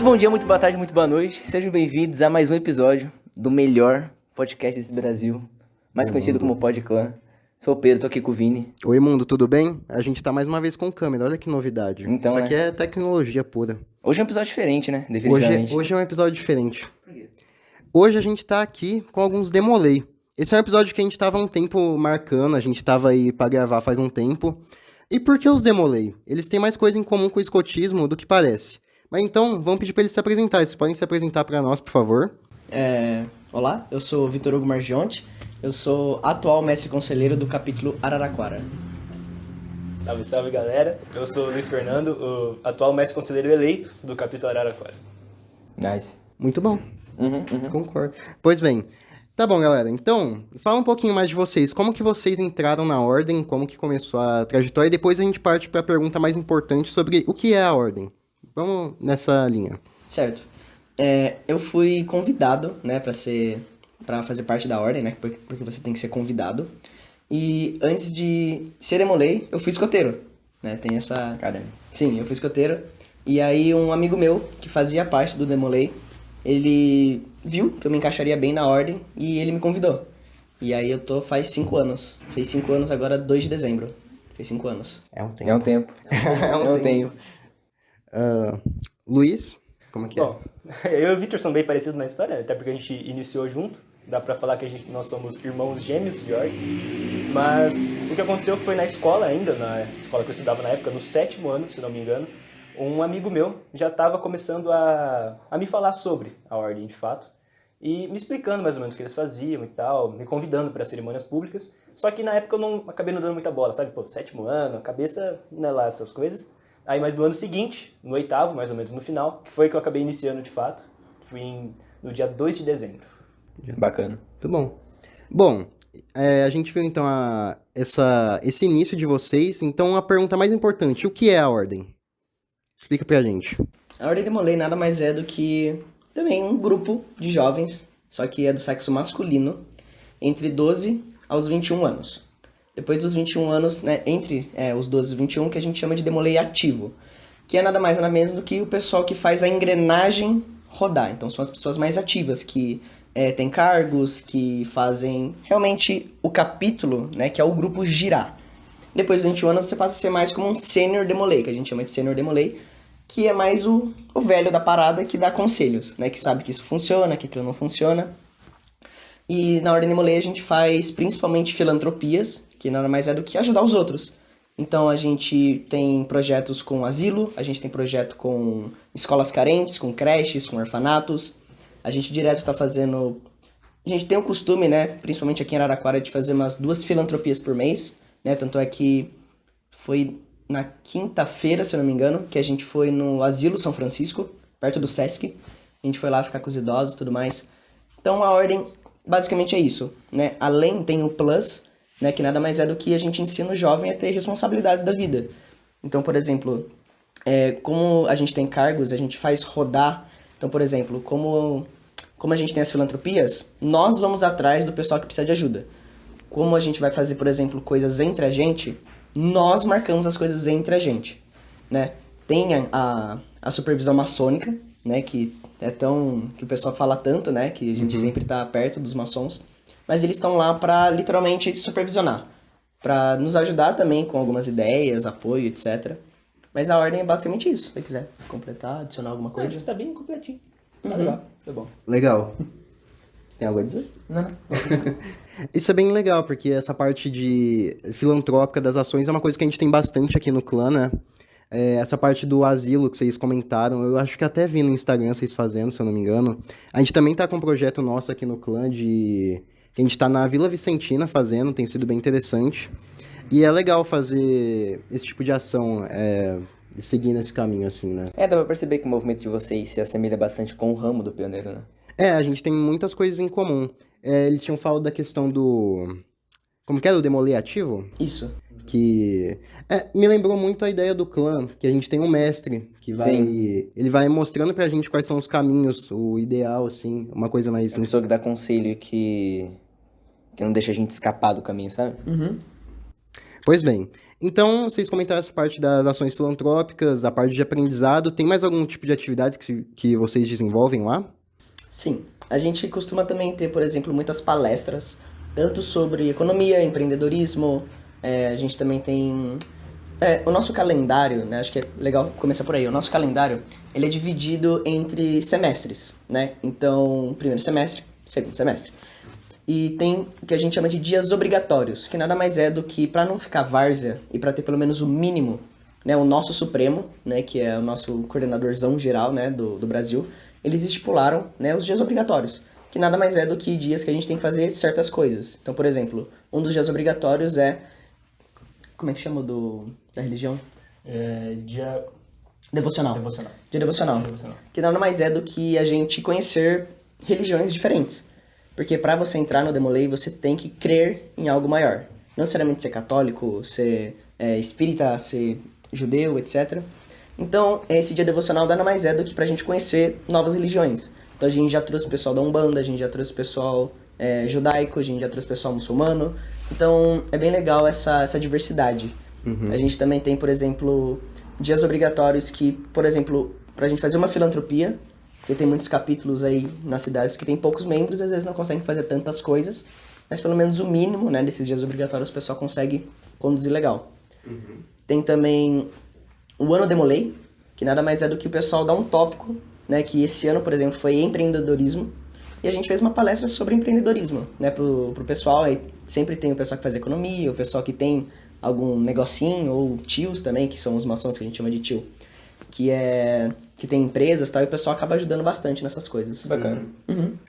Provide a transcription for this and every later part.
Muito bom dia, muito boa tarde, muito boa noite. Sejam bem-vindos a mais um episódio do melhor podcast desse Brasil, mais conhecido como PodClã. Sou o Pedro, tô aqui com o Vini. Oi, mundo, tudo bem? A gente tá mais uma vez com câmera, olha que novidade. Então, Isso aqui é tecnologia pura. Hoje é um episódio diferente, né? Definitivamente. Hoje é um episódio diferente. Hoje a gente tá aqui com alguns Demolei. Esse é um episódio que a gente tava há um tempo marcando, a gente tava aí pra gravar faz um tempo. E por que os Demolei? Eles têm mais coisa em comum com o escotismo do que parece. Mas então, vamos pedir pra eles se apresentarem. Vocês podem se apresentar pra nós, por favor? Olá, eu sou Vitor Hugo Margionte, eu sou atual mestre conselheiro do capítulo Araraquara. Salve, salve, galera. Eu sou o Luiz Fernando, o atual mestre conselheiro eleito do capítulo Araraquara. Nice. Muito bom. Concordo. Pois bem, tá bom, galera. Então, fala um pouquinho mais de vocês. Como que vocês entraram na Ordem? Como que começou a trajetória? E depois a gente parte pra pergunta mais importante sobre o que é a Ordem. Vamos nessa linha. Certo. Eu fui convidado, né, pra fazer parte da Ordem, né, porque você tem que ser convidado. E antes de ser Demolei, eu fui escoteiro, né, tem essa... Caramba. Sim, eu fui escoteiro. E aí um amigo meu, que fazia parte do Demolei, ele viu que eu me encaixaria bem na Ordem e ele me convidou. E aí eu tô faz 5 anos. Fez 5 anos agora, 2 de dezembro. Fez 5 anos. É um tempo. É um tempo. É um tempo. Luiz, como que é? Bom, eu e o Vitor somos bem parecidos na história, até porque a gente iniciou junto. Dá pra falar que nós somos irmãos gêmeos de Ordem. Mas o que aconteceu foi na escola ainda, na escola que eu estudava na época, no 7º ano, se não me engano, um amigo meu já estava começando a me falar sobre a Ordem, de fato. E me explicando mais ou menos o que eles faziam e tal, me convidando para cerimônias públicas. Só que na época eu acabei não dando muita bola, sabe? 7º ano, a cabeça não é lá essas coisas. Aí, mas no ano seguinte, no 8º, mais ou menos no final, que foi que eu acabei iniciando de fato, fui no dia 2 de dezembro. Bacana. Muito bom. Bom, a gente viu então esse início de vocês. Então, a pergunta mais importante, o que é a Ordem? Explica pra gente. A Ordem Demolei nada mais é do que também um grupo de jovens, só que é do sexo masculino, entre 12 aos 21 anos. Depois dos 21 anos, né, entre os 12 e 21, que a gente chama de Demolei ativo, que é nada mais nada menos do que o pessoal que faz a engrenagem rodar. Então são as pessoas mais ativas, que têm cargos, que fazem realmente o capítulo, né, que é o grupo girar. Depois dos 21 anos você passa a ser mais como um Sênior Demolei, que a gente chama de Sênior Demolei, que é mais o velho da parada que dá conselhos, né, que sabe que isso funciona, que aquilo não funciona. E na Ordem Demolei a gente faz principalmente filantropias, que nada mais é do que ajudar os outros. Então a gente tem projetos com asilo, a gente tem projeto com escolas carentes, com creches, com orfanatos. A gente direto tá fazendo... A gente tem o costume, né, principalmente aqui em Araraquara, de fazer umas 2 filantropias por mês, né? Tanto é que foi na quinta-feira, se eu não me engano, que a gente foi no Asilo São Francisco, perto do Sesc. A gente foi lá ficar com os idosos e tudo mais. Então a Ordem basicamente é isso, né? Além tem o Plus, né, que nada mais é do que a gente ensina o jovem a ter responsabilidades da vida. Então, por exemplo, como a gente tem cargos, a gente faz rodar. Então, por exemplo, como a gente tem as filantropias, nós vamos atrás do pessoal que precisa de ajuda. Como a gente vai fazer, por exemplo, coisas entre a gente, nós marcamos as coisas entre a gente, né? Tem a supervisão maçônica, né, que o pessoal fala tanto, né, que a gente sempre tá perto dos maçons, mas eles estão lá para literalmente supervisionar, para nos ajudar também com algumas ideias, apoio, etc. Mas a Ordem é basicamente isso, se você quiser completar, adicionar alguma coisa. Acho que tá bem completinho. Tá legal, tá bom. Legal. Tem algo a dizer? Não. Isso é bem legal, porque essa parte de filantrópica das ações é uma coisa que a gente tem bastante aqui no clã, né? Essa parte do asilo que vocês comentaram, eu acho que até vi no Instagram vocês fazendo, se eu não me engano. A gente também tá com um projeto nosso aqui no clã que a gente tá na Vila Vicentina fazendo, tem sido bem interessante. E é legal fazer esse tipo de ação, seguir nesse caminho, assim, né? Dá pra perceber que o movimento de vocês se assemelha bastante com o ramo do pioneiro, né? A gente tem muitas coisas em comum. Eles tinham falado da questão do... Como que é? Do Demolei ativo? Isso. Que... me lembrou muito a ideia do clã, que a gente tem um mestre, que vai... Sim. Ele vai mostrando pra gente quais são os caminhos, o ideal, assim, uma coisa mais... Uma pessoa que dá conselho que não deixa a gente escapar do caminho, sabe? Pois bem, então vocês comentaram essa parte das ações filantrópicas, a parte de aprendizado. Tem mais algum tipo de atividade que vocês desenvolvem lá? Sim, a gente costuma também ter, por exemplo, muitas palestras, tanto sobre economia, empreendedorismo, a gente também tem o nosso calendário, né? Acho que é legal começar por aí. O nosso calendário, ele é dividido entre semestres, né? Então, primeiro semestre, segundo semestre. E tem o que a gente chama de dias obrigatórios, que nada mais é do que, para não ficar várzea e para ter pelo menos o mínimo, né? O nosso Supremo, né? Que é o nosso coordenadorzão geral, né? Do Brasil, eles estipularam, né? Os dias obrigatórios, que nada mais é do que dias que a gente tem que fazer certas coisas. Então, por exemplo, um dos dias obrigatórios é... Como é que chama da religião? Dia Devocional. devocional. Dia devocional. Devocional. Que nada mais é do que a gente conhecer religiões diferentes. Porque para você entrar no Demolei, você tem que crer em algo maior. Não necessariamente ser católico, ser espírita, ser judeu, etc. Então, esse dia devocional nada mais é do que pra gente conhecer novas religiões. Então, a gente já trouxe o pessoal da Umbanda, a gente já trouxe o pessoal judaico, a gente já trouxe o pessoal muçulmano. Então, é bem legal essa diversidade. A gente também tem, por exemplo, dias obrigatórios que, por exemplo, pra gente fazer uma filantropia, porque tem muitos capítulos aí nas cidades que tem poucos membros e às vezes não conseguem fazer tantas coisas, mas pelo menos o mínimo, né, desses dias obrigatórios o pessoal consegue conduzir legal. Tem também o Ano Demolei, que nada mais é do que o pessoal dá um tópico, né, que esse ano, por exemplo, foi empreendedorismo, e a gente fez uma palestra sobre empreendedorismo, né, pro pessoal. Aí sempre tem o pessoal que faz economia, o pessoal que tem algum negocinho, ou tios também, que são os maçons que a gente chama de tio, que tem empresas e tal, e o pessoal acaba ajudando bastante nessas coisas. Bacana.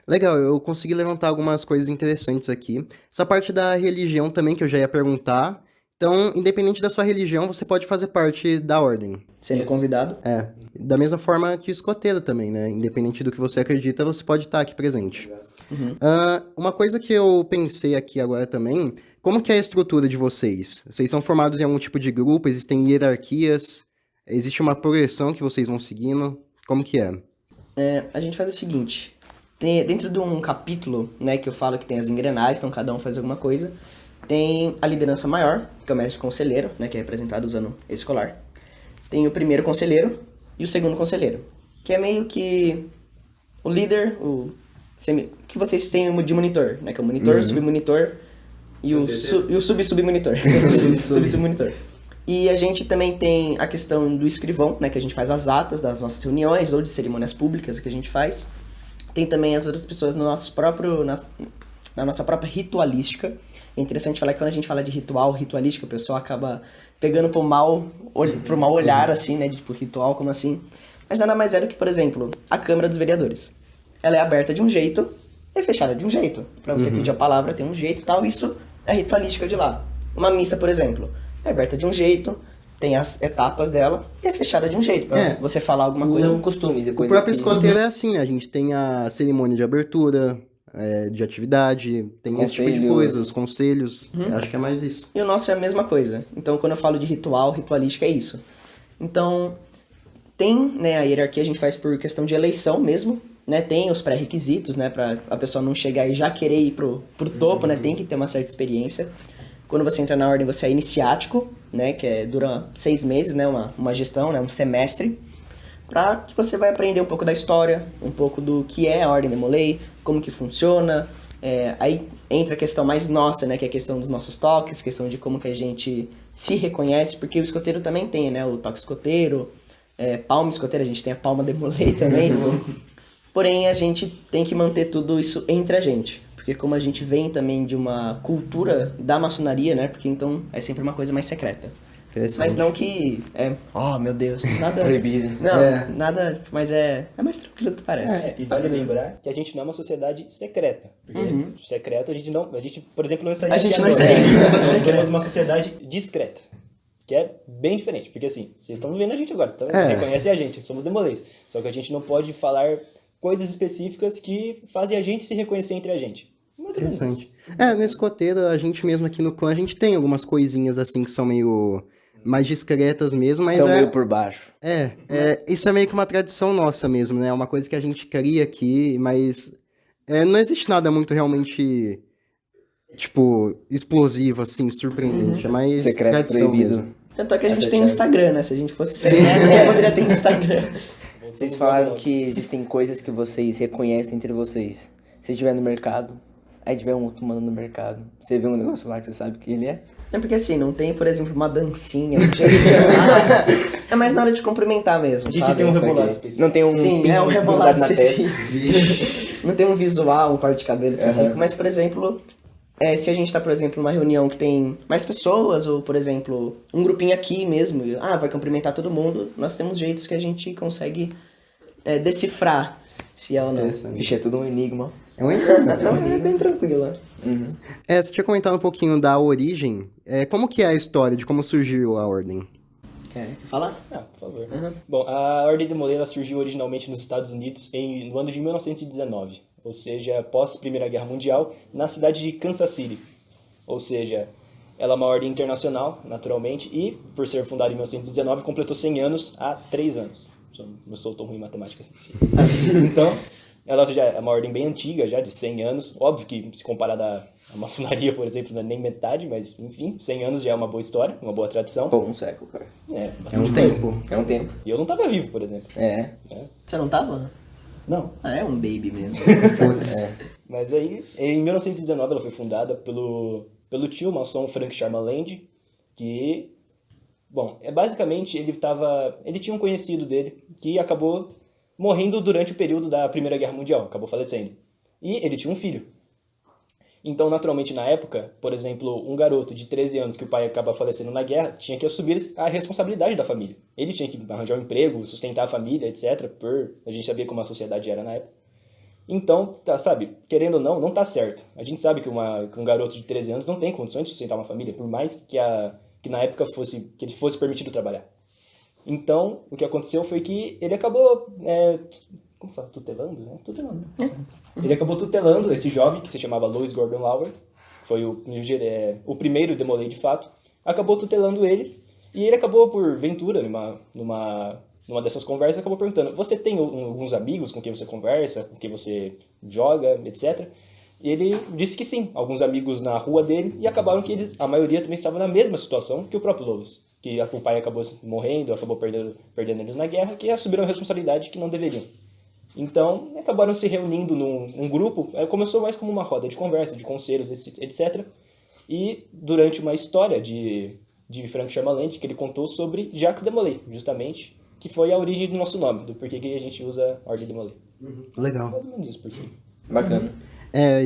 Legal, eu consegui levantar algumas coisas interessantes aqui. Essa parte da religião também, que eu já ia perguntar. Então, independente da sua religião, você pode fazer parte da ordem. Sendo convidado. Da mesma forma que o escoteiro também, né? Independente do que você acredita, você pode estar aqui presente. Uma coisa que eu pensei aqui agora também, como que é a estrutura de vocês? Vocês são formados em algum tipo de grupo? Existem hierarquias? Existe uma progressão que vocês vão seguindo? Como que é? A gente faz o seguinte, dentro de um capítulo, né, que eu falo que tem as engrenagens, então cada um faz alguma coisa, tem a liderança maior, que é o mestre conselheiro, né, que é representado usando esse colar. Tem o primeiro conselheiro e o segundo conselheiro, que é meio que o líder, que vocês têm de monitor, né, que é o monitor, submonitor e o sub-submonitor. Sub-submonitor. E a gente também tem a questão do escrivão, né, que a gente faz as atas das nossas reuniões ou de cerimônias públicas que a gente faz. Tem também as outras pessoas no nosso na nossa própria ritualística. É interessante falar que quando a gente fala de ritualística, o pessoal acaba pegando pro mau olhar, assim, né, de tipo, ritual, como assim? Mas nada mais é do que, por exemplo, a Câmara dos Vereadores. Ela é aberta de um jeito e fechada de um jeito. Pra você pedir a palavra tem um jeito e tal, isso é a ritualística de lá. Uma missa, por exemplo, é aberta de um jeito, tem as etapas dela e é fechada de um jeito, pra você falar alguma coisa. São costumes e O coisas próprio que... escoteiro é assim, né? A gente tem a cerimônia de abertura, de atividade, tem esse tipo de Conselhos. coisa, os conselhos. Eu acho que é mais isso. E o nosso é a mesma coisa. Então, quando eu falo de ritualística, é isso. Então, tem, né, a hierarquia a gente faz por questão de eleição mesmo, né? Tem os pré-requisitos, né, pra a pessoa não chegar e já querer ir pro topo, né? Tem que ter uma certa experiência. Quando você entra na ordem, você é iniciático, né, que dura 6 meses, né, uma gestão, né, um semestre, para que você vai aprender um pouco da história, um pouco do que é a Ordem Demolei, como que funciona. Aí entra a questão mais nossa, né, que é a questão dos nossos toques, questão de como que a gente se reconhece, porque o escoteiro também tem, né, o toque escoteiro, palma escoteira, a gente tem a palma Demolei também. Porém, a gente tem que manter tudo isso entre a gente. Porque como a gente vem também de uma cultura da maçonaria, né? Porque então é sempre uma coisa mais secreta. Mas não que meu Deus, nada... Proibido. Não, nada, mas é mais tranquilo do que parece. E vale lembrar que a gente não é uma sociedade secreta. Porque secreta a gente, por exemplo, não estaria A gente aqui não agora. estaria aqui se fosse Nós secreto. somos uma sociedade discreta. Que é bem diferente. Porque assim, vocês estão vendo a gente agora, vocês reconhecem a gente, somos demolês. Só que a gente não pode falar coisas específicas que fazem a gente se reconhecer entre a gente. Mais ou menos isso. Interessante. No escoteiro, a gente mesmo aqui no clã, a gente tem algumas coisinhas assim que são meio mais discretas mesmo, mas Então meio por baixo. isso é meio que uma tradição nossa mesmo, né? É uma coisa que a gente cria aqui, mas não existe nada muito realmente tipo, explosivo, assim, surpreendente. É mais Secreto tradição proibido. mesmo. Tanto é que a gente Essa tem chance. Instagram, né? Se a gente fosse secreto, nem poderia ter Instagram. Vocês falaram que existem coisas que vocês reconhecem entre vocês. Se estiver no mercado, aí tiver um outro mano no mercado, você vê um negócio lá que você sabe que ele é. É porque assim, não tem, por exemplo, uma dancinha, um jeito de andar. É mais na hora de cumprimentar mesmo, A gente sabe? tem um Isso aqui. rebolado específico. Não tem um Sim, pingo é um grudado rebolado na testa. específico. Não tem um visual, um corte de cabelo específico, mas, por exemplo, se a gente tá, por exemplo, numa reunião que tem mais pessoas, ou, por exemplo, um grupinho aqui mesmo, vai cumprimentar todo mundo, nós temos jeitos que a gente consegue decifrar se é ou não. Vixe, é tudo um enigma. É um enigma. Então é bem tranquilo. Você tinha comentado um pouquinho da origem. Como que é a história de como surgiu a Ordem? Quer falar? Ah, por favor. Bom, a Ordem de Moleira surgiu originalmente nos Estados Unidos no ano de 1919, ou seja, após a Primeira Guerra Mundial, na cidade de Kansas City. Ou seja, ela é uma ordem internacional, naturalmente, e, por ser fundada em 1919, completou 100 anos há 3 anos. Eu sou tão ruim em matemática assim. Então, ela já é uma ordem bem antiga, já de 100 anos. Óbvio que, se comparada à maçonaria, por exemplo, não é nem metade, mas, enfim, 100 anos já é uma boa história, uma boa tradição. Pô, um século, cara. É, É bastante um coisa. tempo. É um tempo. E eu não tava vivo, por exemplo. É. Você não tava? Não. Ah, é um baby mesmo. Putz. Mas aí, em 1919, ela foi fundada pelo tio maçom Frank Charmaland, que, bom, basicamente ele tinha um conhecido dele que acabou morrendo durante o período da Primeira Guerra Mundial, acabou falecendo. E ele tinha um filho. Então, naturalmente, na época, por exemplo, um garoto de 13 anos que o pai acaba falecendo na guerra, tinha que assumir a responsabilidade da família. Ele tinha que arranjar um emprego, sustentar a família, etc. A gente sabia como a sociedade era na época. Então, sabe, querendo ou não tá certo. A gente sabe que um garoto de 13 anos não tem condições de sustentar uma família, por mais que na época que ele fosse permitido trabalhar. Então, o que aconteceu foi que ele acabou, como fala? Tutelando, né? Tutelando. Ele acabou tutelando esse jovem, que se chamava Louis Gordon Lauer, que foi o primeiro Demolay de fato, acabou tutelando ele, e ele acabou, por ventura, numa dessas conversas, acabou perguntando: você tem alguns amigos com quem você conversa, com quem você joga, etc. E ele disse que sim, alguns amigos na rua dele, e acabaram que a maioria também estava na mesma situação que o próprio Louis, que o pai acabou morrendo, acabou perdendo eles na guerra, que assumiram a responsabilidade que não deveriam. Então, acabaram se reunindo num grupo, começou mais como uma roda de conversa, de conselhos, etc. E durante uma história de Frank Charmaland, que ele contou sobre Jacques Demolay, justamente, que foi a origem do nosso nome, do porquê que a gente usa Ordem Demolay. Legal. Mais ou menos isso por si. Bacana.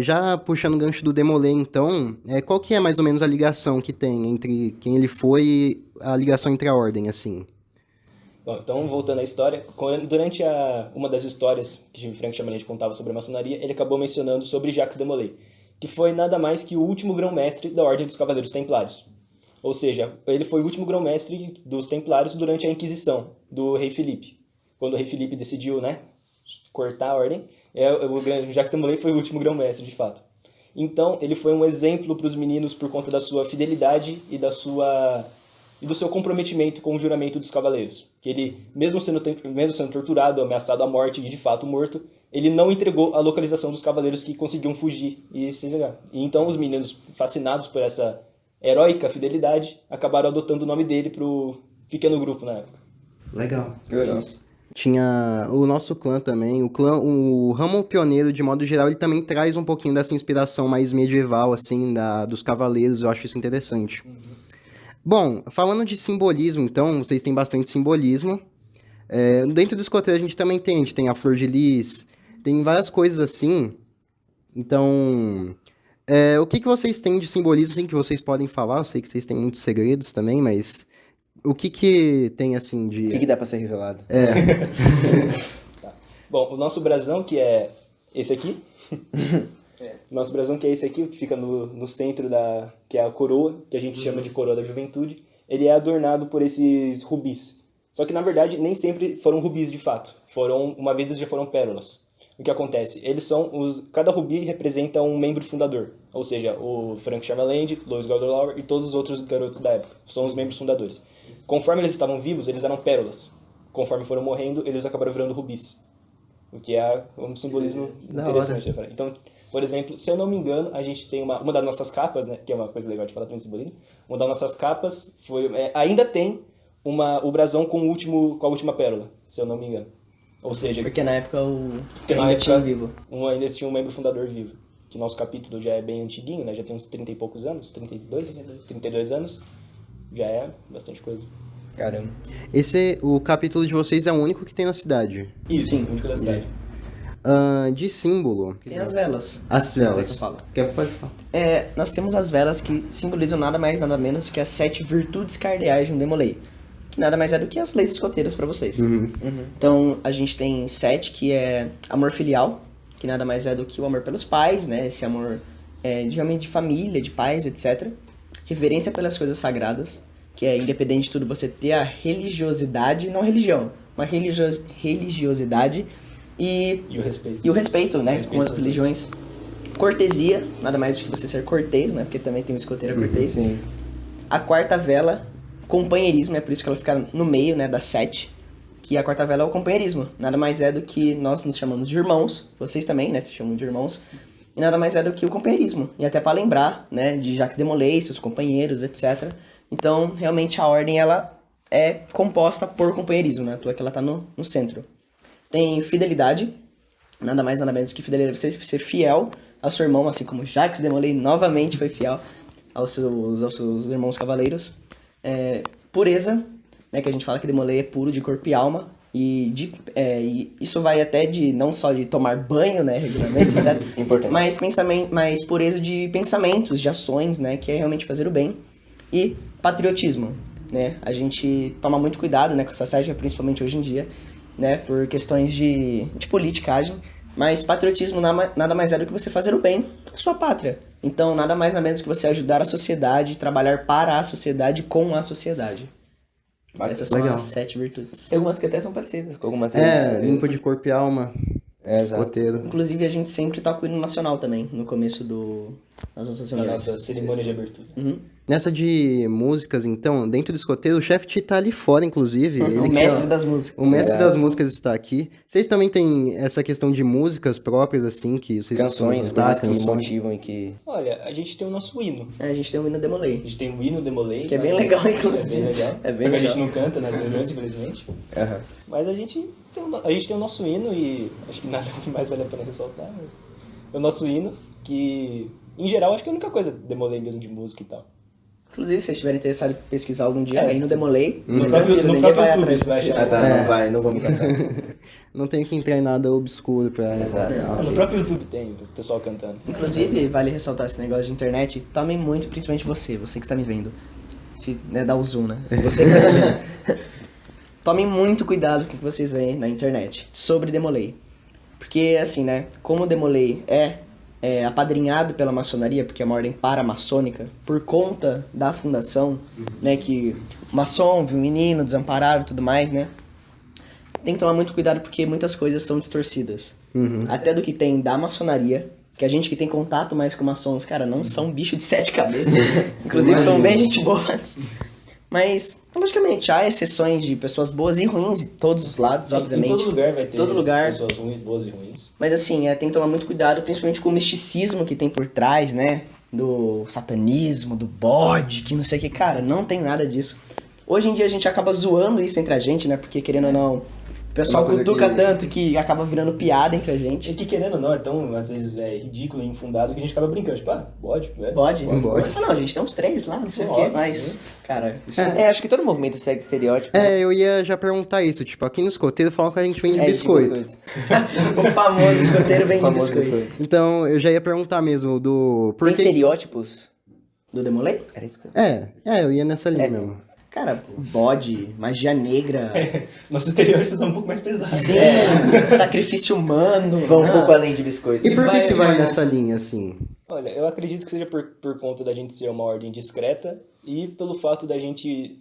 Já puxando o gancho do Demolay, então, qual que é mais ou menos a ligação que tem entre quem ele foi e a ligação entre a Ordem, assim? Bom, então, voltando à história, durante uma das histórias que Frank Charmaland contava sobre a maçonaria, ele acabou mencionando sobre Jacques Demolay, que foi nada mais que o último grão-mestre da Ordem dos Cavaleiros Templários. Ou seja, ele foi o último grão-mestre dos Templários durante a Inquisição do rei Filipe. Quando o rei Filipe decidiu, cortar a ordem, o Jacques Demolay foi o último grão-mestre, de fato. Então, ele foi um exemplo para os meninos por conta da sua fidelidade e do seu comprometimento com o juramento dos cavaleiros. Que ele, mesmo sendo torturado, ameaçado à morte e de fato morto, ele não entregou a localização dos cavaleiros que conseguiam fugir e se exiliar. E então os meninos, fascinados por essa heróica fidelidade, acabaram adotando o nome dele pro pequeno grupo na época. Legal. Legal. Tinha o nosso clã também, o ramo pioneiro, de modo geral, ele também traz um pouquinho dessa inspiração mais medieval, assim, dos cavaleiros, eu acho isso interessante. Bom, falando de simbolismo, então, vocês têm bastante simbolismo. Dentro do escoteiro a gente também tem, a flor de lis, tem várias coisas assim. Então, o que vocês têm de simbolismo, assim, que vocês podem falar? Eu sei que vocês têm muitos segredos também, mas o que tem, assim, de... O que dá pra ser revelado? Tá. Bom, o nosso brasão, que é esse aqui... Nosso brasão, que é esse aqui, que fica no centro que é a coroa, que a gente chama de coroa da juventude, ele é adornado por esses rubis. Só que, na verdade, nem sempre foram rubis de fato. Uma vez eles já foram pérolas. O que acontece? Cada rubi representa um membro fundador. Ou seja, o Frank Charmaland, Louis Gordon Lauer e todos os outros garotos da época. São os membros fundadores. Conforme eles estavam vivos, eles eram pérolas. Conforme foram morrendo, eles acabaram virando rubis. O que é um simbolismo interessante. Então, Por exemplo, se eu não me engano, a gente tem uma das nossas capas, né, que é uma coisa legal de falar também de simbolismo, uma das nossas capas ainda tem o brasão com a última pérola, se eu não me engano. Ou seja, Porque na época porque na ainda época, tinha vivo. ainda tinha um membro fundador vivo. Que nosso capítulo já é bem antiguinho, né? Já tem uns 30 e poucos anos, 32 anos. Já é bastante coisa. Caramba. O capítulo de vocês é o único que tem na cidade. Isso, sim, único da cidade. De símbolo. Tem as velas. As velas. Você fala. Pode falar. Nós temos as velas que simbolizam nada mais, nada menos do que as 7 virtudes cardeais de um Demolei. Que nada mais é do que as leis escoteiras pra vocês. Então, a gente tem 7, que é amor filial, que nada mais é do que o amor pelos pais, né? Esse amor realmente de família, de pais, etc. Reverência pelas coisas sagradas, que é independente de tudo você ter a religiosidade, não religião, mas religiosidade e E o respeito. o respeito, né? Respeito Com as por religiões. Cortesia, nada mais do que você ser cortês, né? Porque também tem um escoteiro cortês. Sim. A quarta vela, companheirismo, é por isso que ela fica no meio, né, das 7. Que a quarta vela é o companheirismo. Nada mais é do que nós nos chamamos de irmãos. Vocês também, né, se chamam de irmãos. E nada mais é do que o companheirismo. E até para lembrar, né, de Jacques Demolay, seus companheiros, etc. Então, realmente, a ordem, ela é composta por companheirismo, né? À toa que ela tá no centro. Tem fidelidade. Nada mais, nada menos que fidelidade. Você ser fiel ao seu irmão, assim como Jacques Demolay novamente foi fiel aos seus irmãos cavaleiros. Pureza, né, que a gente fala que Demolay é puro de corpo e alma, e isso vai até de, não só de tomar banho, né, regularmente, etc. Importante. Mas pureza de pensamentos, de ações, né, que é realmente fazer o bem. E patriotismo, né, a gente toma muito cuidado, né, com essa estratégia, principalmente hoje em dia, né, por questões de politicagem, mas patriotismo nada mais é do que você fazer o bem à sua pátria. Então, nada mais nada menos que você ajudar a sociedade, trabalhar para a sociedade, com a sociedade. Essas são Legal. as 7 virtudes. Tem algumas que até são parecidas com algumas Limpo de corpo e alma. Exato. Escoteiro. Inclusive, a gente sempre toca o hino nacional também, no começo das nossas Na reuniões. nossa cerimônia de abertura. Nessa de músicas, então, dentro do escoteiro, o chefe tá ali fora, inclusive. Ele O que mestre é- das músicas. O mestre das músicas está aqui. Vocês também têm essa questão de músicas próprias, assim, que vocês Canções, costumam coisas cantar, que motivam e que... Olha, a gente tem o nosso hino. A gente tem o hino Demolay. A gente tem o hino Demolay. Que é bem mas- legal, inclusive. É bem legal. É bem Só que a legal. gente não canta nas reuniões, infelizmente. Aham. Mas a gente tem o nosso hino e acho que nada mais vale a pena ressaltar. Mas é o nosso hino que, em geral, acho que é a única coisa Demolay mesmo de música e tal. Inclusive, se vocês estiverem interessados em pesquisar algum dia, aí no Demolay, No tranquilo, próprio ninguém vai YouTube atrás você de vai vocês. achar. Não vou me cansar. Não tenho que entrar em nada obscuro pra... Exato. No próprio YouTube tem o pessoal cantando. Inclusive, vale ressaltar esse negócio de internet, tomem muito, principalmente você que está me vendo. Se, né, dá o zoom, né? Você que está me vendo. Tomem muito cuidado com o que vocês veem na internet sobre Demolay. Porque, assim, né, como o Demolay é apadrinhado pela maçonaria, porque é uma ordem paramaçônica, por conta da fundação, né, que o maçom viu um menino desamparado e tudo mais, né? Tem que tomar muito cuidado porque muitas coisas são distorcidas. Até do que tem da maçonaria, que a gente que tem contato mais com maçons, cara, não são bicho de 7 cabeças. Inclusive são bem gente boas. Mas, logicamente, há exceções de pessoas boas e ruins em todos os lados, obviamente. Em todo lugar vai ter Todo lugar. pessoas ruins, boas e ruins. Mas assim, tem que tomar muito cuidado, principalmente com o misticismo que tem por trás, né? Do satanismo, do bode, que não sei o que. Cara, não tem nada disso. Hoje em dia a gente acaba zoando isso entre a gente, né? Porque querendo ou não, o pessoal Uma coisa cutuca que- tanto que acaba virando piada entre a gente. E que querendo ou não, é tão, às vezes, ridículo e infundado que a gente acaba brincando. Tipo, bode, velho. Bode? Bode. Ah, não, a gente tem uns 3 lá, não sei o que, Óbvio, mas... né? Cara, isso Acho que todo movimento segue estereótipo. Eu ia já perguntar isso. Tipo, aqui no escoteiro falam que a gente vende É, de biscoito. o famoso escoteiro vende Famoso biscoito. biscoito. Então, eu já ia perguntar mesmo do... Tem que- Do estereótipos? Demolay? Era isso que eu... eu ia nessa linha mesmo. Cara, bode, magia negra... Nossos estereótipos são um pouco mais pesados. Sim, sacrifício humano. Vão um Ah, pouco além de biscoitos. E por que vai vai nessa linha, assim? Olha, eu acredito que seja por conta da gente ser uma ordem discreta e pelo fato da gente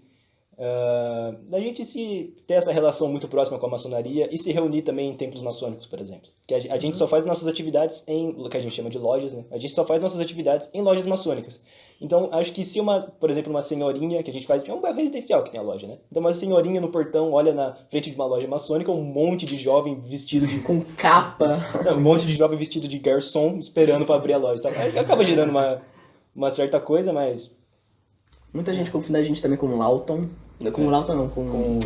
ter essa relação muito próxima com a maçonaria e se reunir também em templos maçônicos, por exemplo. Que a gente só faz nossas atividades em o que a gente chama de lojas, né? A gente só faz nossas atividades em lojas maçônicas. Então, acho que se por exemplo, uma senhorinha que a gente faz, é um bairro residencial que tem a loja, né? Então, uma senhorinha no portão olha na frente de uma loja maçônica, um monte de jovem vestido de... Com capa. Não, um monte de jovem vestido de garçom esperando pra abrir a loja, sabe? Aí acaba gerando uma certa coisa, mas... Muita gente confunde a gente também com Lawton. Com Lawton não, com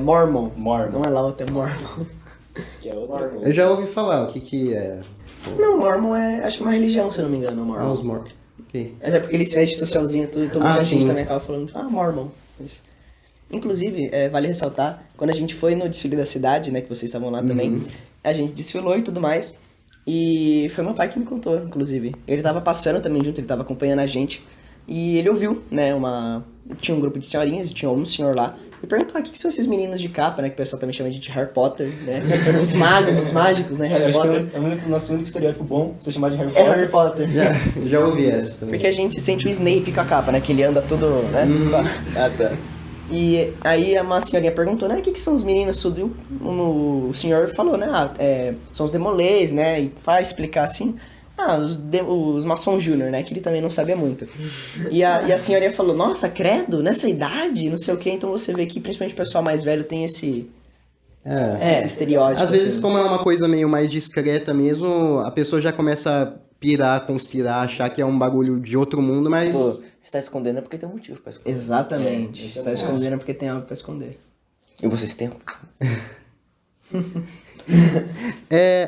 Mormon. Mormon. Não é Lawton, é Mormon. Que é outra coisa. Eu já ouvi falar o que é. Não, Mormon acho que é uma religião, se eu não me engano, Mormon. Os Mormon. Ok. Mas é porque eles se vestem socialzinho, tudo, então muita sim. gente também acaba falando, Mormon. Mas, inclusive, vale ressaltar, quando a gente foi no desfile da cidade, né, que vocês estavam lá também, a gente desfilou e tudo mais, e foi meu pai que me contou, inclusive. Ele tava passando também junto, ele tava acompanhando a gente, e ele ouviu, né, tinha um grupo de senhorinhas e tinha um senhor lá, e perguntou, o que são esses meninos de capa, né, que o pessoal também chama de Harry Potter, né, os magos, os mágicos, né, Harry Acho que Potter. é o nosso único estereótipo bom, você chamar de Harry É Potter. Harry Potter. Já ouvi essa também. Porque a gente se sente o Snape com a capa, né? Que ele anda todo, né? Ah, tá. E aí uma senhorinha perguntou, né? O que são os meninos? Tudo. O senhor falou, né? São os Demolês, né? E pra explicar assim... os Maçom Júnior, né? Que ele também não sabia muito. E a senhorinha falou, nossa, credo, nessa idade, não sei o quê. Então você vê que principalmente o pessoal mais velho tem esse estereótipo. Às vezes, assim. como é uma coisa meio mais discreta mesmo, a pessoa já começa a pirar, conspirar, achar que é um bagulho de outro mundo, mas... Pô, você tá escondendo é porque tem um motivo pra esconder. Exatamente. esse Você é tá o escondendo porque tem algo pra esconder. E vocês têm?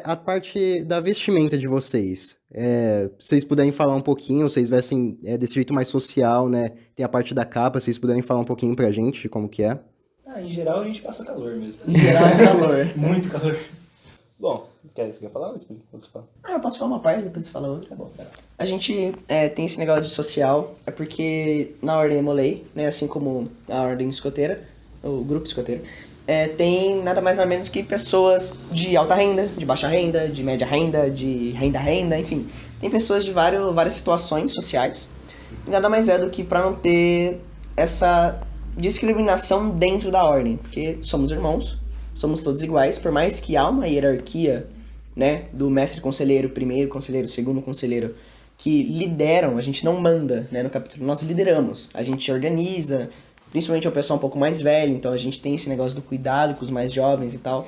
A parte da vestimenta de vocês. Se vocês puderem falar um pouquinho, vocês vestem desse jeito mais social, né? Tem a parte da capa, se vocês puderem falar um pouquinho pra gente de como que é. Em geral a gente passa calor mesmo. Em geral é calor. Muito calor. Bom, você quer falar ou você fala? Eu posso falar uma parte, depois você fala outra. Tá bom. A gente tem esse negócio de social, é porque na Ordem Emolei, né, assim como a Ordem Escoteira, o Grupo Escoteiro, tem nada mais nada menos que pessoas de alta renda, de baixa renda, de média renda, de renda, enfim. Tem pessoas de várias situações sociais. E nada mais é do que para não ter essa discriminação dentro da ordem, porque somos irmãos, somos todos iguais, por mais que há uma hierarquia, né, do mestre conselheiro, primeiro conselheiro, segundo conselheiro, que lideram, a gente não manda, né, no capítulo, nós lideramos, a gente organiza, principalmente é o pessoal um pouco mais velho, então a gente tem esse negócio do cuidado com os mais jovens e tal.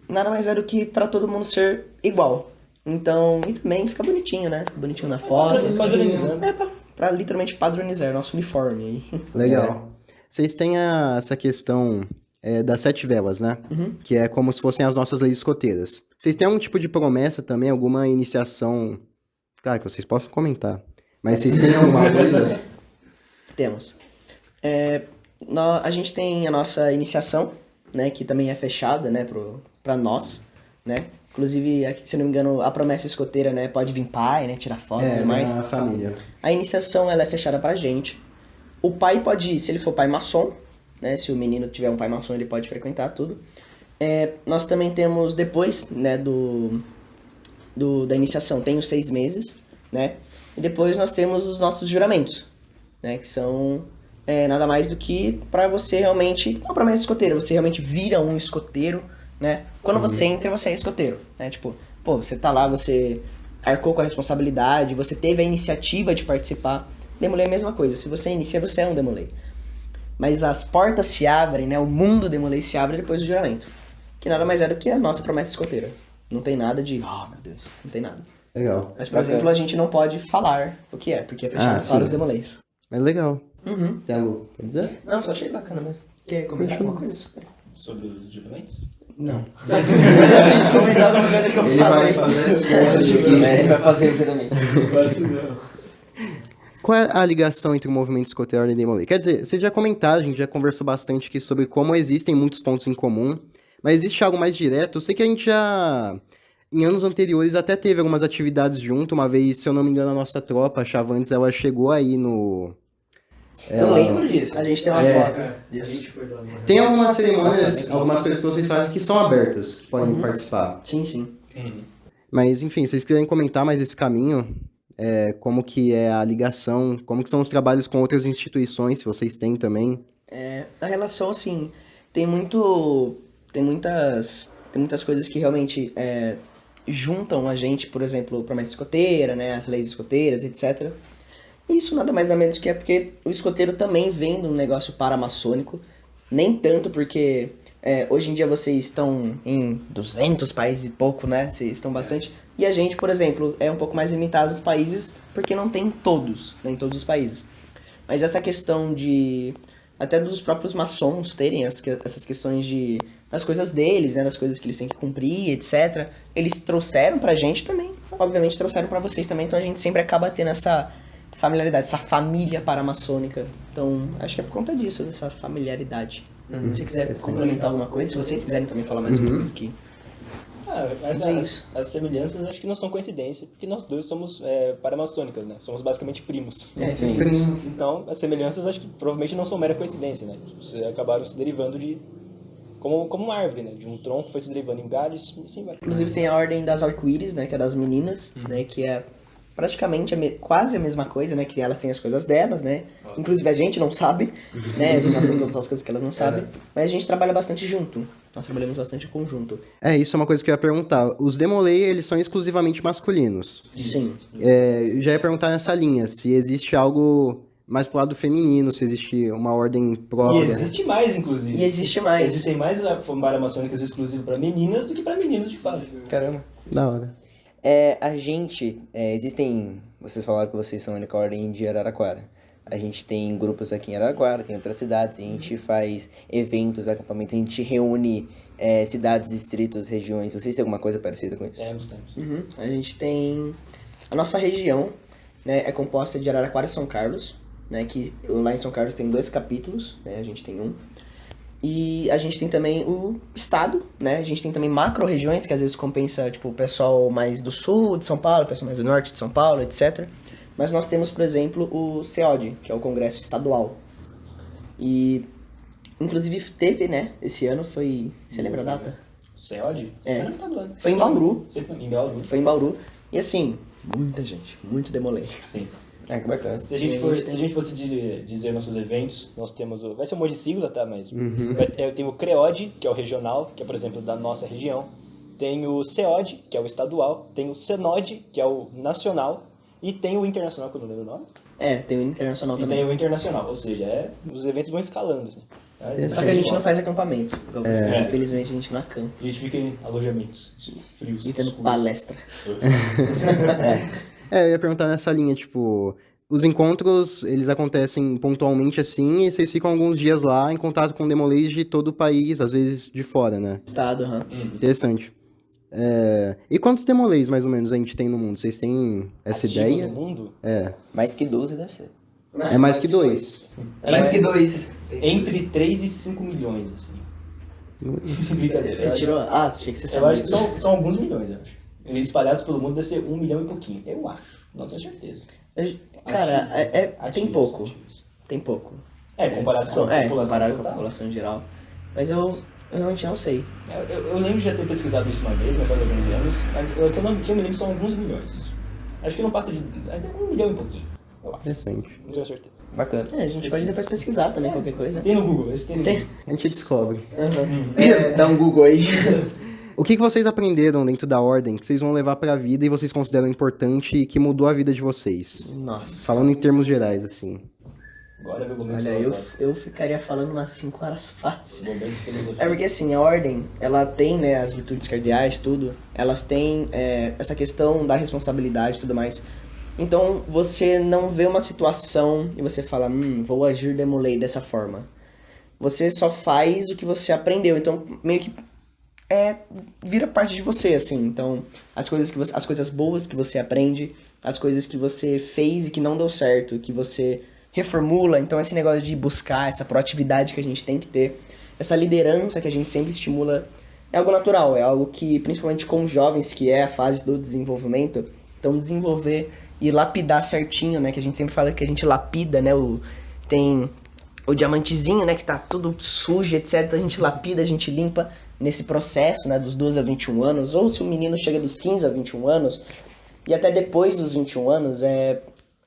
Nada mais é do que para todo mundo ser igual. Então, e também fica bonitinho, né, bonitinho na foto. Padronizando. Pra literalmente padronizar nosso uniforme aí. Legal. Vocês têm essa questão das 7 velas, né? Que é como se fossem as nossas leis escoteiras. Vocês têm algum tipo de promessa também, alguma iniciação? Claro que vocês possam comentar. Mas vocês têm alguma coisa? Temos. A gente tem a nossa iniciação, né? Que também é fechada, né? Pra nós, né? Inclusive, aqui, se eu não me engano, a promessa escoteira, né? Pode vir pai, né? Tirar foto e tudo mais. a família. A iniciação, ela é fechada pra gente. O pai pode ir, se ele for pai maçom, né? Se o menino tiver um pai maçom, ele pode frequentar tudo. Nós também temos, depois, né, da iniciação, tem os 6 meses, né? E depois nós temos os nossos juramentos, né? Que são nada mais do que pra você realmente... Uma promessa escoteira, você realmente vira um escoteiro, né? Quando você entra, você é escoteiro, né? Tipo, pô, você tá lá, você arcou com a responsabilidade, você teve a iniciativa de participar. Demolei é a mesma coisa, se você inicia, você é um Demolei. Mas as portas se abrem, né? O mundo Demolei se abre depois do juramento. Que nada mais é do que a nossa promessa escoteira. Não tem nada de, oh meu Deus, não tem nada. Legal. Mas, por exemplo, a gente não pode falar o que é, porque é fechado sim. para os Demoleis. Mas legal. Você tem algo pra dizer? Não, só achei bacana mesmo. Quer comentar alguma coisa sobre? Sobre os juramentos? Não. Se comentar alguma coisa que eu falei. Ele vai fazer o juramento. Qual é a ligação entre o movimento escoteiro e a Ordem Demolei? Quer dizer, vocês já comentaram, a gente já conversou bastante aqui sobre como existem muitos pontos em comum, mas existe algo mais direto? Eu sei que a gente já, em anos anteriores, até teve algumas atividades junto. Uma vez, se eu não me engano, a nossa tropa, a Chavantes, ela chegou aí no... Eu lembro disso. A gente tem uma foto A disso. gente foi lá. Tem algumas cerimônias, algumas coisas que vocês fazem que são abertas, que podem participar. Sim, sim. Mas, enfim, se vocês quiserem comentar mais esse caminho, como que é a ligação, como que são os trabalhos com outras instituições, se vocês têm também. A relação, assim, tem muitas coisas que realmente juntam a gente, por exemplo, promessa escoteira, né, as leis escoteiras, etc. Isso nada mais nada menos que é porque o escoteiro também vem de um negócio paramaçônico. Nem tanto porque hoje em dia vocês estão em 200 países e pouco, né? Vocês estão bastante. E a gente, por exemplo, é um pouco mais limitado os países porque não tem todos, né, em todos os países. Mas essa questão de até dos próprios maçons terem essas questões das coisas deles, né, das coisas que eles têm que cumprir, etc. Eles trouxeram pra gente também, obviamente trouxeram pra vocês também, então a gente sempre acaba tendo essa familiaridade, essa família paramaçônica. Então, acho que é por conta disso, dessa familiaridade. Se você quiser complementar alguma coisa, se vocês quiserem também falar mais uma coisa aqui. Mas é isso. as semelhanças acho que não são coincidência, porque nós dois somos paramaçônicas, né? Somos basicamente primos. Sim. Então, as semelhanças acho que provavelmente não são mera coincidência, né? Vocês acabaram se derivando como uma árvore, né? De um tronco foi se derivando em galhos e assim vai. Inclusive tem a ordem das arco-íris, né, que é das meninas, né, que é praticamente quase a mesma coisa, né, que elas têm as coisas delas, né, inclusive a gente não sabe, né, nós temos outras coisas que elas não sabem, mas a gente trabalha bastante junto, nós trabalhamos bastante em conjunto. Isso é uma coisa que eu ia perguntar. Os Demolay, eles são exclusivamente masculinos. Sim. Eu já ia perguntar nessa linha, se existe algo mais pro lado feminino, se existe uma ordem E própria. existe mais, inclusive. E existe mais. Existem mais paramaçônicas exclusivas para meninas do que para meninos, de fato. Caramba. Da hora. A gente, existem, vocês falaram que vocês são a única ordem de Araraquara. A gente tem grupos aqui em Araraquara, tem outras cidades, a gente faz eventos, acampamentos, a gente reúne cidades, distritos, regiões. Vocês têm alguma coisa parecida com isso? Temos. Uhum. A gente tem... A nossa região, né, é composta de Araraquara e São Carlos, né, que lá em São Carlos tem 2 capítulos, né, a gente tem um. E a gente tem também o estado, né, a gente tem também macro-regiões, que às vezes compensa, tipo, o pessoal mais do sul de São Paulo, o pessoal mais do norte de São Paulo, etc. Mas nós temos, por exemplo, o CEOD, que é o Congresso Estadual. E, inclusive, teve, né, esse ano foi... Você lembra a data? CEOD? Foi em Bauru. Em Bauru. Foi em Bauru. E assim, muita gente, muito demolei. Sim. Que bacana. Se a gente fosse dizer nossos eventos, nós temos vai ser um monte de sigla, tá? Mas eu tenho o CREOD, que é o regional, que é, por exemplo, da nossa região. Tem o CEOD, que é o estadual. Tem o CENOD, que é o nacional. E tem o internacional, que eu não lembro o nome. Tem o internacional E também. tem o internacional, ou seja, os eventos vão escalando, assim. Tá? Só que a gente não faz acampamento. Igual você. Infelizmente a gente não acampa. A gente fica em alojamentos frios. E tendo escuros. palestra. Eu ia perguntar nessa linha, tipo, os encontros, eles acontecem pontualmente assim, e vocês ficam alguns dias lá em contato com demolays de todo o país, às vezes de fora, né? Estado, aham. Interessante. E quantos demolays, mais ou menos, a gente tem no mundo? Vocês têm essa Ativos ideia? no mundo, Mais que 12 deve ser. É mais que 2. Mais que 2. entre 3 e 5 milhões, assim. Brincadeira. Você tirou... achei que você Eu acho sabia. que são alguns milhões, eu acho. Eles espalhados pelo mundo deve ser 1 milhão e pouquinho. Eu acho, não tenho certeza. Cara, tem Ativos, pouco. ativos. Tem pouco. Comparado com a população comparado com a total. população em geral. Mas eu realmente não sei. Eu lembro de já ter pesquisado isso uma vez, mas faz alguns anos, mas o que eu me lembro são alguns milhões. Acho que não passa de 1 milhão e pouquinho, eu acho. Interessante. Não tenho certeza. Bacana. A gente pode depois pesquisar também, qualquer coisa. Tem no Google, esse tem no Google. A gente descobre. Dá um Google aí. O que vocês aprenderam dentro da ordem que vocês vão levar pra vida e vocês consideram importante e que mudou a vida de vocês? Nossa. Falando em termos gerais, assim. Agora é o momento Olha, filosófico. eu ficaria falando umas 5 horas fácil. Momento de filosofia. É porque assim, a ordem, ela tem, né, as virtudes cardeais, tudo. Elas têm essa questão da responsabilidade e tudo mais. Então, você não vê uma situação e você fala, vou agir demolei dessa forma. Você só faz o que você aprendeu. Então, meio que vira parte de você, assim. Então, as coisas boas que você aprende, as coisas que você fez e que não deu certo, que você reformula. Então, esse negócio de buscar, essa proatividade que a gente tem que ter, essa liderança que a gente sempre estimula, é algo natural, é algo que, principalmente com os jovens, que é a fase do desenvolvimento, então desenvolver e lapidar certinho, né, que a gente sempre fala que a gente lapida, né, tem o diamantezinho, né, que tá tudo sujo, etc, a gente lapida, a gente limpa nesse processo, né, dos 12 a 21 anos, ou se o menino chega dos 15 a 21 anos, e até depois dos 21 anos, é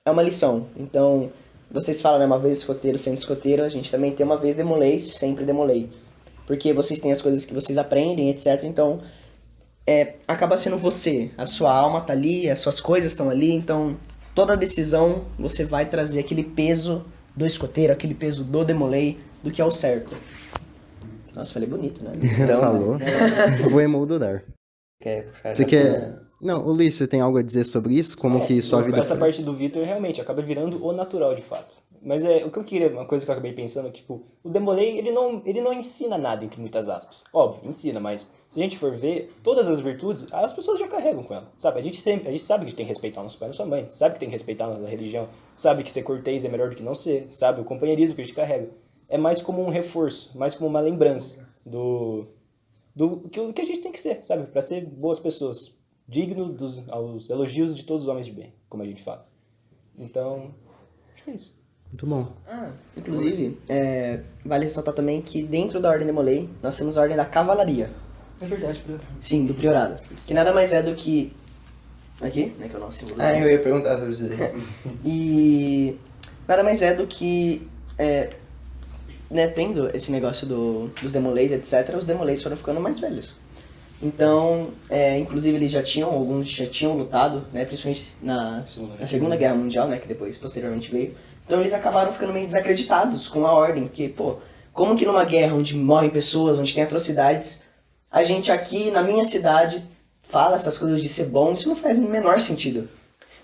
uma lição. Então, vocês falam, né, uma vez escoteiro, sempre escoteiro, a gente também tem uma vez demolei, sempre demolei. Porque vocês têm as coisas que vocês aprendem, etc. Então, acaba sendo você. A sua alma tá ali, as suas coisas estão ali. Então, toda decisão você vai trazer aquele peso do escoteiro, aquele peso do Demolay, do que é o certo. Nossa, falei bonito, né? Então, Falou. Eu vou emoldurar. Quer puxar? Você quer... Não, Luiz, você tem algo a dizer sobre isso? Como que sua vida Essa foi? parte do Vitor realmente acaba virando o natural de fato. Mas o que eu queria, uma coisa que eu acabei pensando, tipo, o Demolay, ele não ensina nada, entre muitas aspas. Óbvio, ensina, mas se a gente for ver, todas as virtudes, as pessoas já carregam com ela, sabe? A gente sabe que tem que respeitar o nosso pai e nossa mãe, sabe que tem que respeitar a nossa religião, sabe que ser cortês é melhor do que não ser, sabe? O companheirismo que a gente carrega. É mais como um reforço, mais como uma lembrança do que a gente tem que ser, sabe? Pra ser boas pessoas, digno aos elogios de todos os homens de bem, como a gente fala. Então, acho que é isso. Muito bom. Inclusive, vale ressaltar também que dentro da Ordem Demolay, nós temos a Ordem da Cavalaria. É verdade, Bruno. Sim, do Priorado. Que nada mais é do que... Aqui, né, que é o nosso símbolo. Eu ia perguntar sobre isso daí. E nada mais é do que, né, tendo esse negócio dos Demolays, etc., os Demolays foram ficando mais velhos. Então, inclusive alguns já tinham lutado, né, principalmente na Segunda Guerra Mundial, né, que depois, posteriormente veio. Então eles acabaram ficando meio desacreditados com a Ordem, porque, pô, como que numa guerra onde morrem pessoas, onde tem atrocidades, a gente aqui na minha cidade fala essas coisas de ser bom, isso não faz o menor sentido.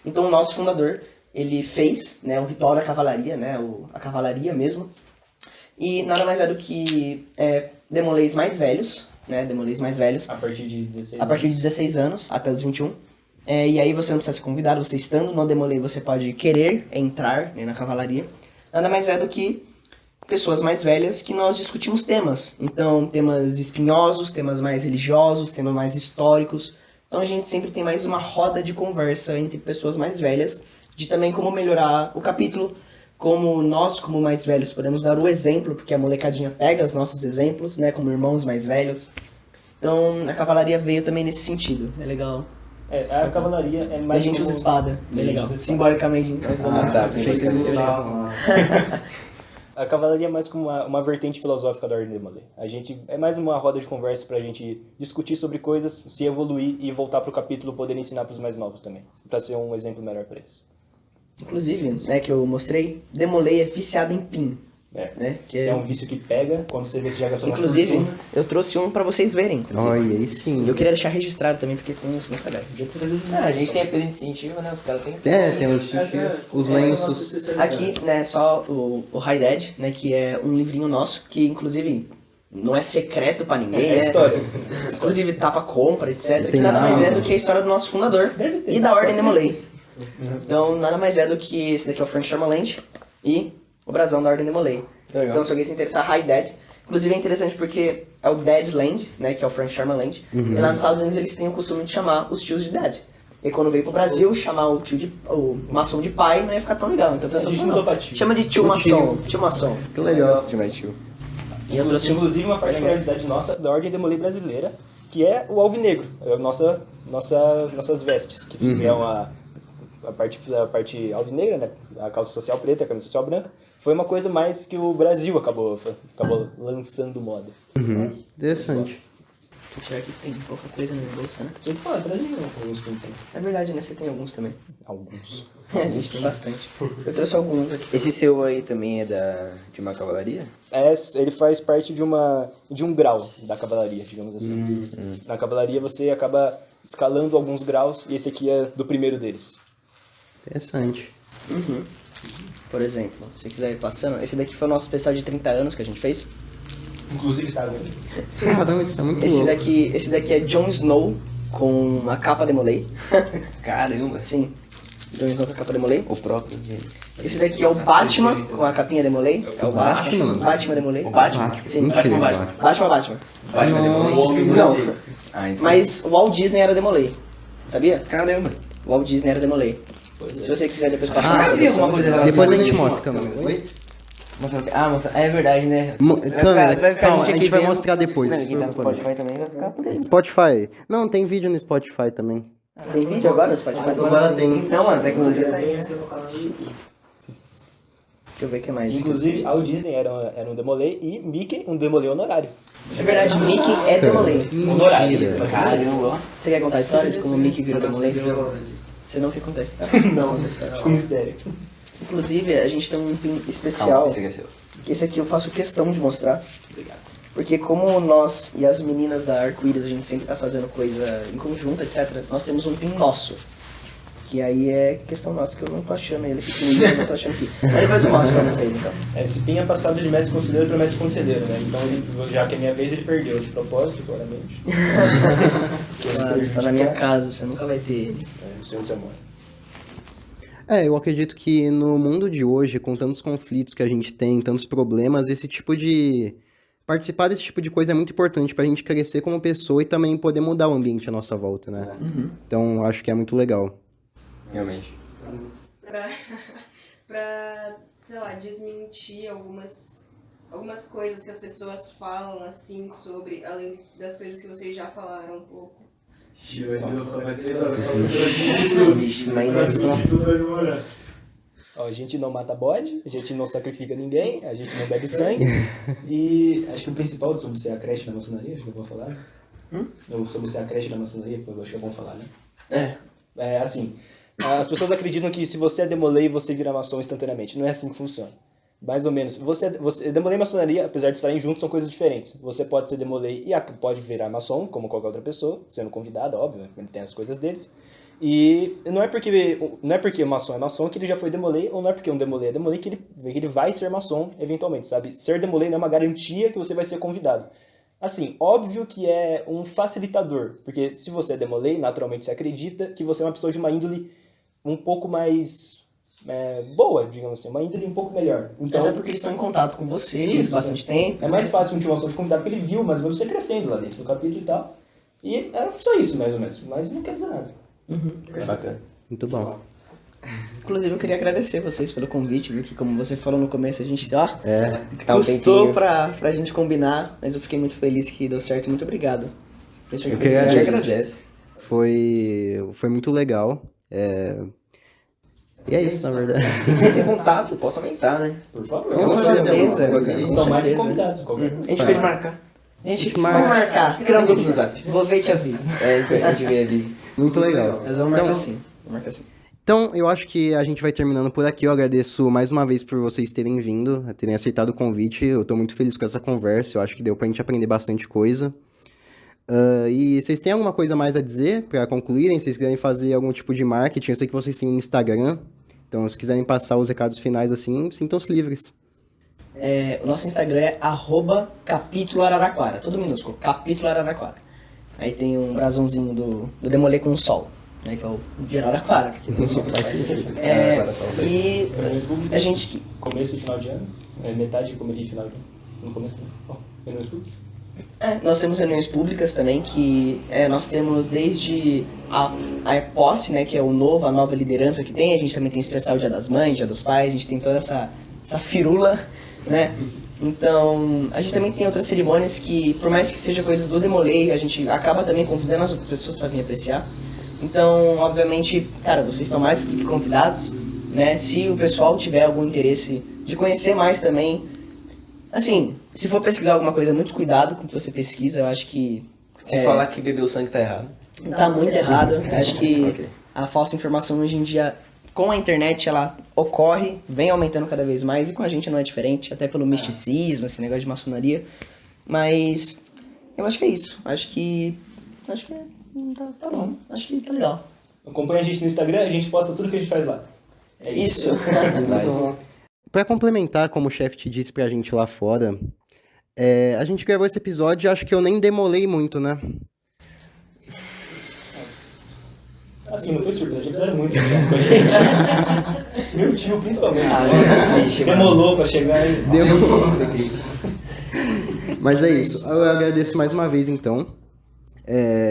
Então o nosso fundador, ele fez, né, o ritual da cavalaria, né, a cavalaria mesmo, e nada mais é do que Demolays mais velhos, né, Demolays mais velhos, A partir de 16 a partir de 16 anos até os 21. E aí você não precisa ser convidado, você estando no Demolay, você pode querer entrar, né, na cavalaria. Nada mais é do que pessoas mais velhas que nós discutimos temas. Então, temas espinhosos, temas mais religiosos, temas mais históricos. Então a gente sempre tem mais uma roda de conversa entre pessoas mais velhas, de também como melhorar o capítulo, como nós, como mais velhos, podemos dar o exemplo, porque a molecadinha pega os nossos exemplos, né, como irmãos mais velhos. Então, a cavalaria veio também nesse sentido. É legal. A cavalaria é A mais gente usa espada. Bem legal. usa espada. Simbolicamente, nós usamos espada. Achei que vocês lutavam lá. A cavalaria é mais como uma vertente filosófica da Ordem Demolay. A gente é mais uma roda de conversa pra gente discutir sobre coisas, se evoluir e voltar pro capítulo poder ensinar pros mais novos também, pra ser um exemplo melhor pra eles. Inclusive, né, que eu mostrei, Demolay é viciado em PIN. Né, que Isso é um vício que pega, quando você vê se já gastou uma Inclusive, fortuna. eu trouxe um pra vocês verem. Olha, aí E sim. eu queria deixar registrado também, porque tem uns muito legais. A gente tem a pedra instintiva, né? Os caras têm. Tem os os lenços. Aqui, né, só o High Dead, né, que é um livrinho nosso, que inclusive não é secreto pra ninguém, É né? história. Inclusive tapa compra, etc. Que Tem nada mais nada. é do que a história do nosso fundador e da Ordem Demolay. Então, nada mais é do que esse daqui é o Frank Sherman Land e o brasão da Ordem Demolay. Legal. Então, se alguém se interessar, High Dead. Inclusive é interessante porque é o Dead Land, né, que é o Frank Sherman Land. E lá nos Estados Unidos eles têm o costume de chamar os tios de Dead. E quando veio pro Brasil, chamar o maçom de pai não ia ficar tão legal. Então, a pessoa A gente falou, mudou não, pra tio. chama de tio maçom, tio maçom. Que legal. Demais, tio. E eu trouxe um... Inclusive uma particularidade nossa da Ordem Demolay brasileira, que é o alvinegro, é nossas vestes, que fizeram a parte alvinegra, né? A calça social preta, a camisa social branca, foi uma coisa mais que o Brasil acabou lançando moda. Interessante. Vou tirar aqui que tem pouca coisa na minha bolsa, né? Deixa eu te falar, traz alguns pins aí. É verdade, né? Você tem alguns também. Alguns. A gente tem bastante. Eu trouxe alguns aqui. Esse seu aí também é de uma cavalaria? Ele faz parte de um grau da cavalaria, digamos assim. Na cavalaria você acaba escalando alguns graus e esse aqui é do primeiro deles. Interessante. Por exemplo, se você quiser ir passando, esse daqui foi o nosso especial de 30 anos que a gente fez. Inclusive está vendo? Caramba, isso é muito Esse louco. daqui é Jon Snow com a capa Demolay. Caramba. Sim, Jon Snow com a capa Demolay. O próprio, gente. Esse daqui é o Batman com a capinha Demolay. É o Batman? Batman Demolay. O Batman? Sim, Incrível. Batman. Batman Não, Ah, então. mas o Walt Disney era Demolay. Sabia? Caramba. O Walt Disney era Demolay. Se você quiser depois passar eu vi alguma coisa relacionada. Depois a gente mostra, câmera. Oi? Mostra o quê? Mostra. É verdade, né? Câmera, calma, a gente vai vendo. mostrar depois. Não, quem tá no Spotify também vai ficar por aí. Spotify. Não, tem vídeo no Spotify também. Tem vídeo agora no Spotify? Agora tem. Então, mano, a tecnologia tá aí. Deixa eu ver o que mais. Inclusive, Walt Disney era um Demolay e Mickey um Demolay honorário. É verdade, o Mickey é Demolay. Mentira. Caramba. Você quer contar a história de como o Mickey virou Demolay? Você não o que acontece? Não, fica um mistério. Inclusive, a gente tem um pin Calma, especial. esse aqui é seu. Esse aqui eu faço questão de mostrar. Obrigado. Porque como nós e as meninas da Arco-Íris, a gente sempre tá fazendo coisa em conjunto, etc. Nós temos um pin nosso. Que aí é questão nossa, que eu não tô achando ele pequenininho, eu não tô achando aqui. Mas depois eu mostro pra vocês, então. Esse PIN é passado de mestre conselheiro para mestre conselheiro, né? Então, já que é minha vez, ele perdeu de propósito, claramente. Tá na minha casa, você nunca vai ter ele. Não sei onde você mora. Eu acredito que no mundo de hoje, com tantos conflitos que a gente tem, tantos problemas, esse tipo de... Participar desse tipo de coisa é muito importante pra gente crescer como pessoa e também poder mudar o ambiente à nossa volta, né? Então, acho que é muito legal. Realmente. pra, sei lá, desmentir algumas coisas que as pessoas falam, assim, sobre, além das coisas que vocês já falaram um pouco. Vixe, mas ainda assim. Ó, a gente não mata bode, a gente não sacrifica ninguém, a gente não bebe sangue. E acho que o principal sobre ser a creche da maçonaria, acho que é bom falar, né? Ou sobre ser a creche da maçonaria, eu acho que é bom falar, né? Assim, as pessoas acreditam que se você é demolei, você vira maçom instantaneamente. Não é assim que funciona. Mais ou menos. Demolei e maçonaria, apesar de estarem juntos, são coisas diferentes. Você pode ser demolei e pode virar maçom, como qualquer outra pessoa, sendo convidado, óbvio, ele tem as coisas deles. E não é porque o maçom é maçom que ele já foi demolei, ou não é porque um demolei é demolei que ele vai ser maçom eventualmente, sabe? Ser demolei não é uma garantia que você vai ser convidado. Assim, óbvio que é um facilitador, porque se você é demolei, naturalmente você acredita que você é uma pessoa de uma índole um pouco mais boa, digamos assim, uma índole um pouco melhor. Então, Até porque eles estão em contato com você Isso, bastante tempo. é mais fácil um maçom de convidar porque ele viu, mas você crescendo lá dentro do capítulo e tal. E é só isso, mais ou menos, mas não quer dizer nada. É bacana. Muito bom. Inclusive, eu queria agradecer vocês pelo convite, viu? Que como você falou no começo, a gente, Tá um custou tempinho. pra gente combinar, mas eu fiquei muito feliz que deu certo. Muito obrigado. Eu que A gente agradeço. agradece. Foi muito legal. E é isso, na verdade. Tem que ter esse contato, posso aumentar, né? Por favor. Com certeza, certeza. mano. Eles Com estão mais que certeza. convidados. Qualquer A gente pode marcar. Gente, marca. vamos marcar. Criar um grupo no Zap. Vou ver e te aviso. Então a gente vê ali. Muito legal. Nós vamos marcar sim. Vamos marcar sim. Então, eu acho que a gente vai terminando por aqui. Eu agradeço mais uma vez por vocês terem vindo, terem aceitado o convite. Eu tô muito feliz com essa conversa. Eu acho que deu pra gente aprender bastante coisa. E vocês têm alguma coisa mais a dizer pra concluírem? Se vocês quiserem fazer algum tipo de marketing, eu sei que vocês têm um Instagram. Então, se quiserem passar os recados finais assim, sintam-se livres. O nosso Instagram é @capítulo Araraquara. Tudo minúsculo. Capítulo Araraquara. Aí tem um brasãozinho do Demolê com o sol. Né, que é o de Araraquara. Porque tem o sol. E a gente que... Começo e final de ano. Metade e final de ano. No começo do ano. Bom, reuniões públicas. Nós temos reuniões públicas também, que nós temos desde a posse, né, que é a nova liderança que tem. A gente também tem especial Dia das Mães, Dia dos Pais, a gente tem toda essa firula, né? Então, a gente também tem outras cerimônias que, por mais que seja coisas do Demolei, a gente acaba também convidando as outras pessoas para vir apreciar. Então, obviamente, cara, vocês estão mais que convidados, né? Se o pessoal tiver algum interesse de conhecer mais também, assim, se for pesquisar alguma coisa, muito cuidado com o que você pesquisa. Eu acho que Se falar que beber o sangue tá errado. tá muito errado. Eu acho que Ok. a falsa informação hoje em dia, com a internet, ela ocorre, vem aumentando cada vez mais, e com a gente não é diferente, até pelo misticismo, esse negócio de maçonaria. Mas eu acho que é isso. Acho que tá bom. Acho que tá legal. Acompanha a gente no Instagram, a gente posta tudo que a gente faz lá. É Isso. Pra complementar, como o chefe te disse pra gente lá fora, a gente gravou esse episódio e acho que eu nem demolei muito, né? Assim, não foi surpresa, já fizeram muito com a gente. Meu tio, principalmente. Demolou pra chegar e... Mas é isso. Eu agradeço mais uma vez, então.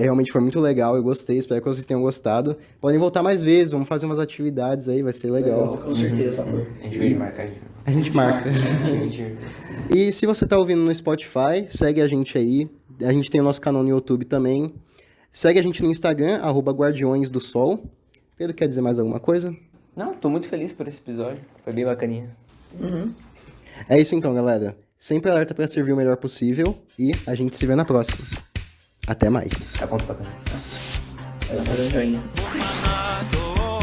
Realmente foi muito legal, eu gostei, espero que vocês tenham gostado. Podem voltar mais vezes, vamos fazer umas atividades aí, vai ser legal. Com certeza. A gente vai marcar. A gente marca. E se você tá ouvindo no Spotify, segue a gente aí. A gente tem o nosso canal no YouTube também. Segue a gente no Instagram, @Guardiões do Sol. Pedro, quer dizer mais alguma coisa? Não, tô muito feliz por esse episódio. Foi bem bacaninha. É isso então, galera. Sempre alerta pra servir o melhor possível e a gente se vê na próxima. Até mais. Aponta pra câmera. Vai fazer um joinha. Manado.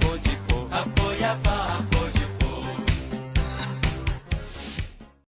vou de